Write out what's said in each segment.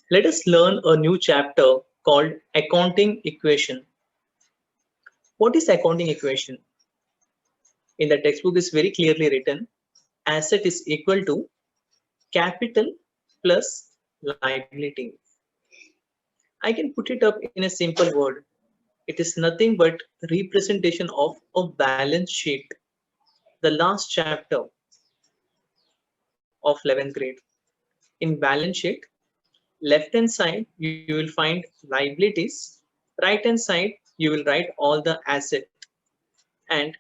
Let us learn a new chapter called accounting equation. What is accounting equation? In the textbook is very clearly written, asset is equal to capital plus liability. I can put it up in a simple word. It is nothing but representation of a balance sheet, the last chapter of 11th grade. In balance sheet, left hand side you will find liabilities, right hand side you will write all the asset. And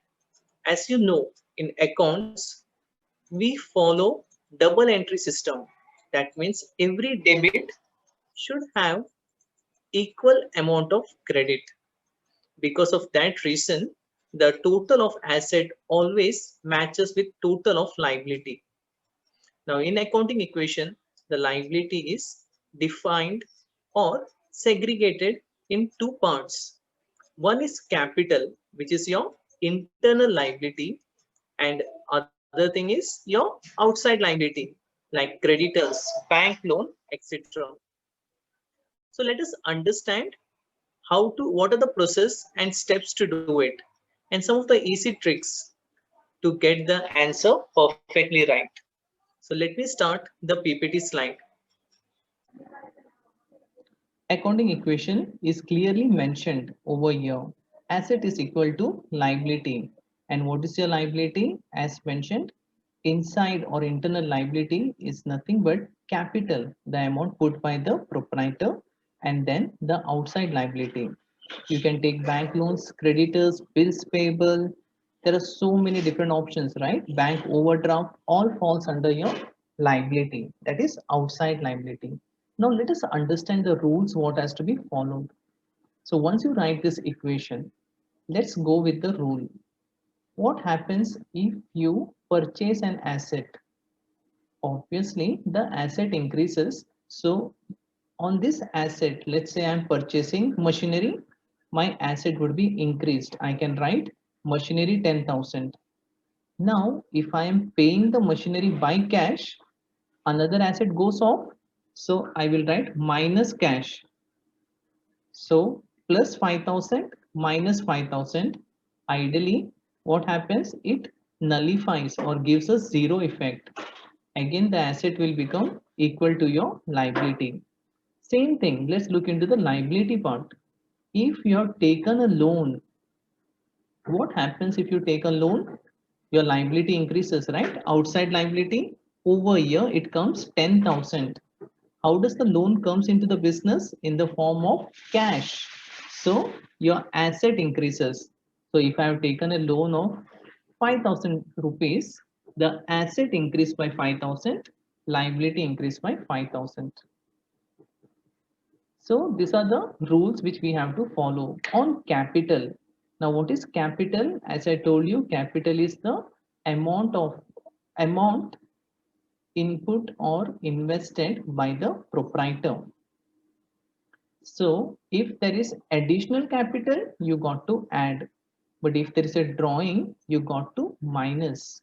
as you know, in accounts we follow double entry system. That means every debit should have equal amount of credit. Because of that reason, the total of asset always matches with total of liability. Now in accounting equation, the liability is defined or segregated in two parts. One is capital, which is your internal liability, and other thing is your outside liability, like creditors, bank loan, etc. So let us understand what are the process and steps to do it, and some of the easy tricks to get the answer perfectly right. So let me start the PPT slide. Accounting equation is clearly mentioned over here. Asset is equal to liability. And what is your liability? As mentioned, inside or internal liability is nothing but capital, the amount put by the proprietor, and then the outside liability. You can take bank loans, creditors, bills payable. There are so many different options, right? Bank overdraft all falls under your liability. That is outside liability. Now let us understand the rules what has to be followed. So once you write this equation, let's go with the rule. What happens if you purchase an asset? Obviously, the asset increases. So on this asset, let's say I'm purchasing machinery, my asset would be increased. I can write machinery 10,000. Now, if I am paying the machinery by cash, another asset goes off. So I will write minus cash. So plus 5,000 minus 5,000. Ideally, what happens? It nullifies or gives a zero effect. Again, the asset will become equal to your liability. Same thing, let's look into the liability part. If you have taken a loan, what happens if you take a loan? Your liability increases, right? Outside liability, over here it comes 10,000. How does the loan comes into the business? In the form of cash. So your asset increases. So if I have taken a loan of 5,000 rupees, the asset increased by 5,000, liability increased by 5,000. So these are the rules which we have to follow on capital. Now what is capital? As I told you, capital is the amount input or invested by the proprietor. So if there is additional capital, you got to add. But if there is a drawing, you got to minus.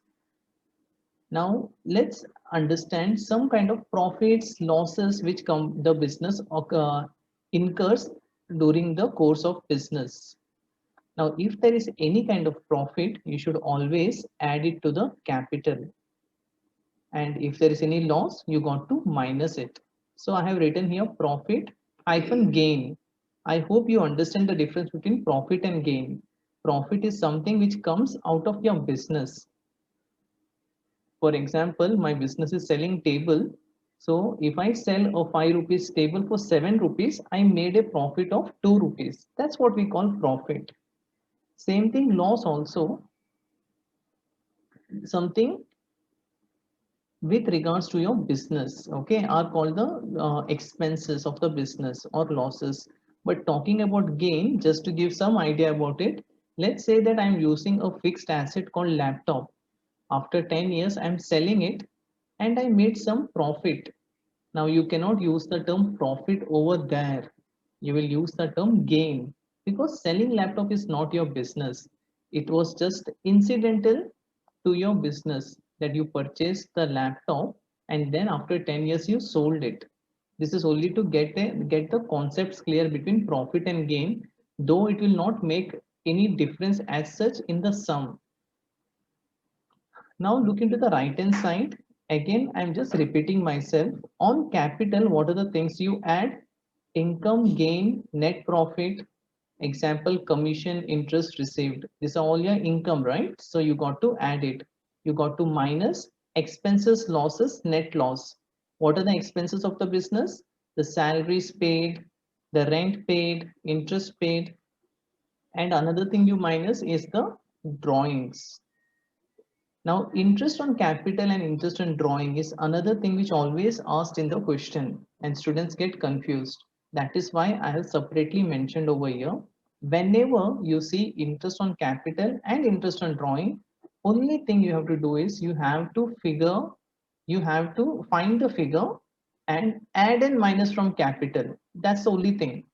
Now let's understand some kind of profits, losses which the business incurs during the course of business. Now, if there is any kind of profit, you should always add it to the capital. And if there is any loss, you got to minus it. So I have written here profit hyphen gain. I hope you understand the difference between profit and gain. Profit is something which comes out of your business. For example, my business is selling table. So if I sell a 5 rupees table for 7 rupees, I made a profit of 2 rupees. That's what we call profit. Same thing, loss also, something with regards to your business, okay, are called the expenses of the business or losses. But talking about gain, just to give some idea about it, let's say that I'm using a fixed asset called laptop. After 10 years, I'm selling it and I made some profit. Now you cannot use the term profit over there. You will use the term gain because selling laptop is not your business. It was just incidental to your business that you purchased the laptop and then after 10 years you sold it. This is only to get the concepts clear between profit and gain, though it will not make any difference as such in the sum. Now look into the right hand side. Again, I'm just repeating myself. On capital, what are the things you add? Income, gain, net profit, example, commission, interest received. These are all your income, right? So you got to add it. You got to minus expenses, losses, net loss. What are the expenses of the business? The salaries paid, the rent paid, interest paid, and another thing you minus is the drawings. Now, interest on capital and interest on drawing is another thing which always asked in the question and students get confused. That is why I have separately mentioned over here. Whenever you see interest on capital and interest on drawing, only thing you have to do is you have to find the figure and add and minus from capital. That's the only thing.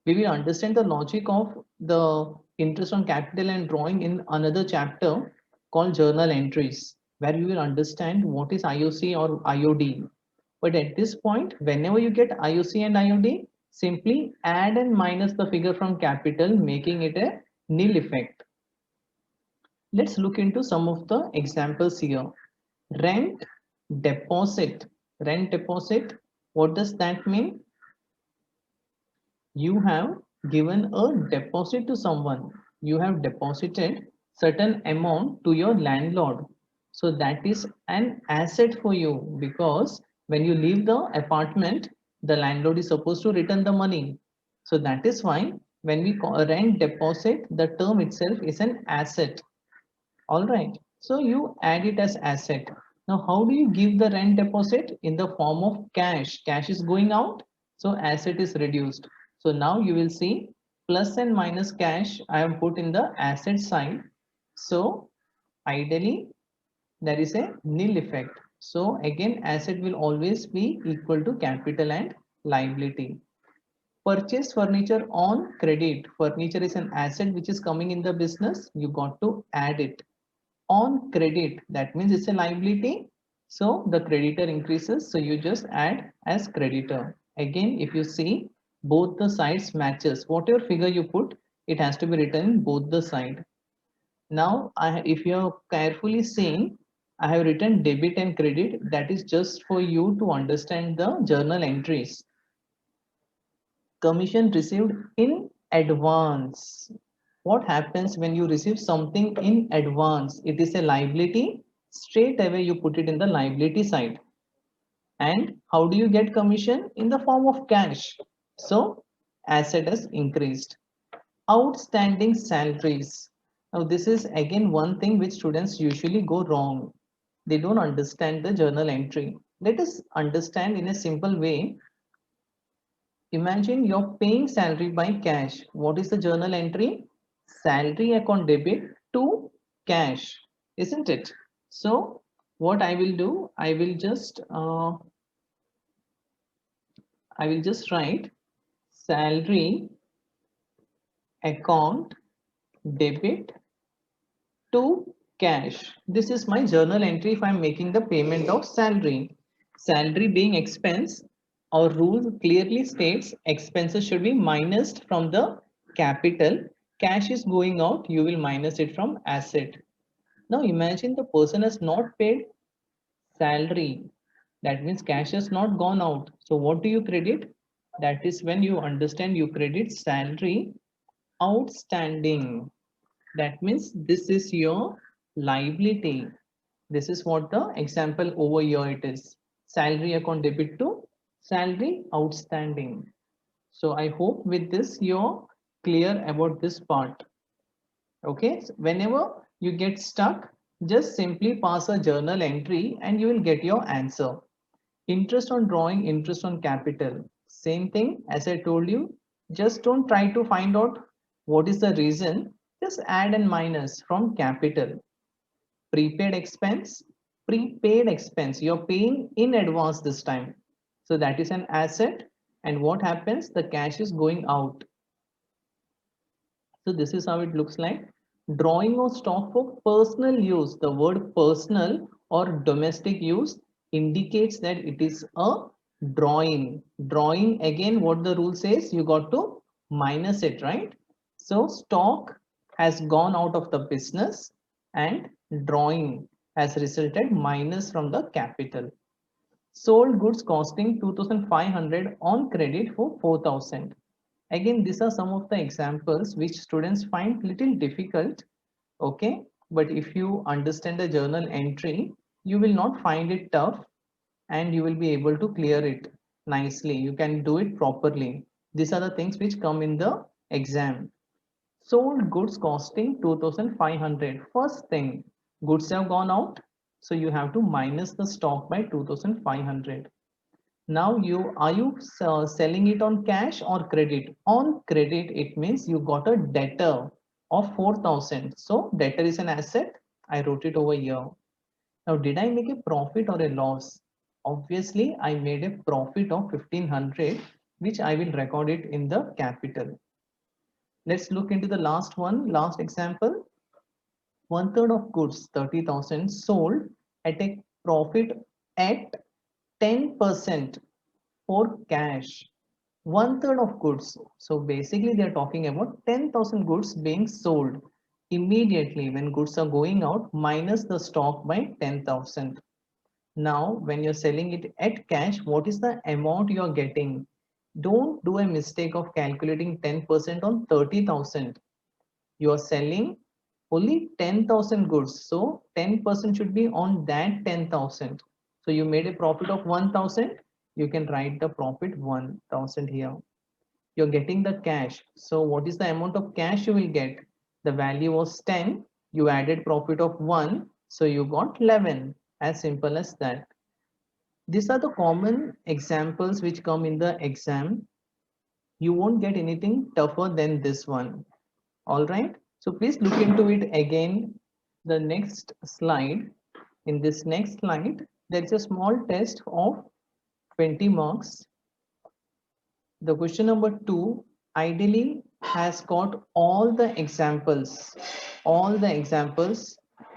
We will understand the logic of the interest on capital and drawing in another chapter called journal entries, where you will understand what is IOC or IOD. But at this point, whenever you get IOC and IOD, simply add and minus the figure from capital, making it a nil effect. Let's look into some of the examples here. Rent deposit. Rent deposit, what does that mean? You have given a deposit to someone. You have deposited certain amount to your landlord. So that is an asset for you, because when you leave the apartment, the landlord is supposed to return the money. So that is why when we call rent deposit, the term itself is an asset. All right. So you add it as asset. Now, how do you give the rent deposit? In the form of cash. Cash is going out, so asset is reduced. So now you will see plus and minus cash I have put in the asset side. So ideally, there is a nil effect. So again, asset will always be equal to capital and liability. Purchase furniture on credit. Furniture is an asset which is coming in the business. You got to add it on credit. That means it's a liability. So the creditor increases. So you just add as creditor. Again, if you see both the sides matches, whatever figure you put, it has to be written in both the side. Now, if you're carefully seeing, I have written debit and credit. That is just for you to understand the journal entries. Commission received in advance. What happens when you receive something in advance? It is a liability. Straight away you put it in the liability side. And how do you get commission? In the form of cash. So asset has increased. Outstanding salaries. Now this is again one thing which students usually go wrong. They don't understand the journal entry. Let us understand in a simple way. Imagine you're paying salary by cash. What is the journal entry? Salary account debit to cash, isn't it? So what I will do, I will just write salary account debit to cash. This is my journal entry if I'm making the payment of salary. Salary being expense, our rule clearly states expenses should be minused from the capital. Cash is going out, you will minus it from asset. Now imagine the person has not paid salary. That means cash has not gone out. So what do you credit? That is when you understand you credit salary outstanding. That means this is your liability. This is what the example over here it is. Salary account debit to salary outstanding. So I hope with this you're clear about this part. Okay, so whenever you get stuck, just simply pass a journal entry and you will get your answer. Interest on drawing, interest on capital. Same thing as I told you. Just don't try to find out what is the reason. Just add and minus from capital. Prepaid expense, prepaid expense. You're paying in advance this time. So that is an asset. And what happens? The cash is going out. So this is how it looks like. Drawing of stock for personal use. The word personal or domestic use indicates that it is a Drawing again, what the rule says, you got to minus it, right? So stock has gone out of the business and drawing has resulted minus from the capital. Sold goods costing 2,500 on credit for 4,000. Again, these are some of the examples which students find little difficult, okay? But if you understand the journal entry, you will not find it tough and you will be able to clear it nicely. You can do it properly. These are the things which come in the exam. Sold goods costing 2,500. First thing, goods have gone out, so you have to minus the stock by 2,500. Now are you selling it on cash or credit? On credit, it means you got a debtor of 4,000. So debtor is an asset. I wrote it over here. Now, did I make a profit or a loss? Obviously, I made a profit of 1,500, which I will record it in the capital. Let's look into the last one, last example. One third of goods, 30,000, sold at a profit at 10% for cash. One third of goods. So basically, they're talking about 10,000 goods being sold immediately when goods are going out, minus the stock by 10,000. Now, when you're selling it at cash, what is the amount you're getting? Don't do a mistake of calculating 10% on 30,000. You're selling only 10,000 goods. So 10% should be on that 10,000. So you made a profit of 1,000. You can write the profit 1,000 here. You're getting the cash. So what is the amount of cash you will get? The value was 10. You added profit of 1. So you got 11. As simple as that. These are the common examples which come in the exam. You won't get anything tougher than this one. All right. So please look into it again. The next slide. In this next slide, there is a small test of 20 marks. The question number 2 ideally has got all the examples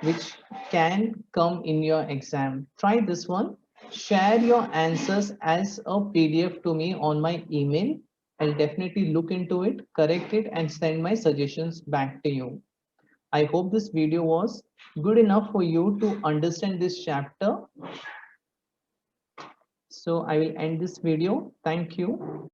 which can come in your exam. Try this one. Share your answers as a PDF to me on my email. I'll definitely look into it, correct it, and send my suggestions back to you. I hope this video was good enough for you to understand this chapter. So I will end this video. Thank you.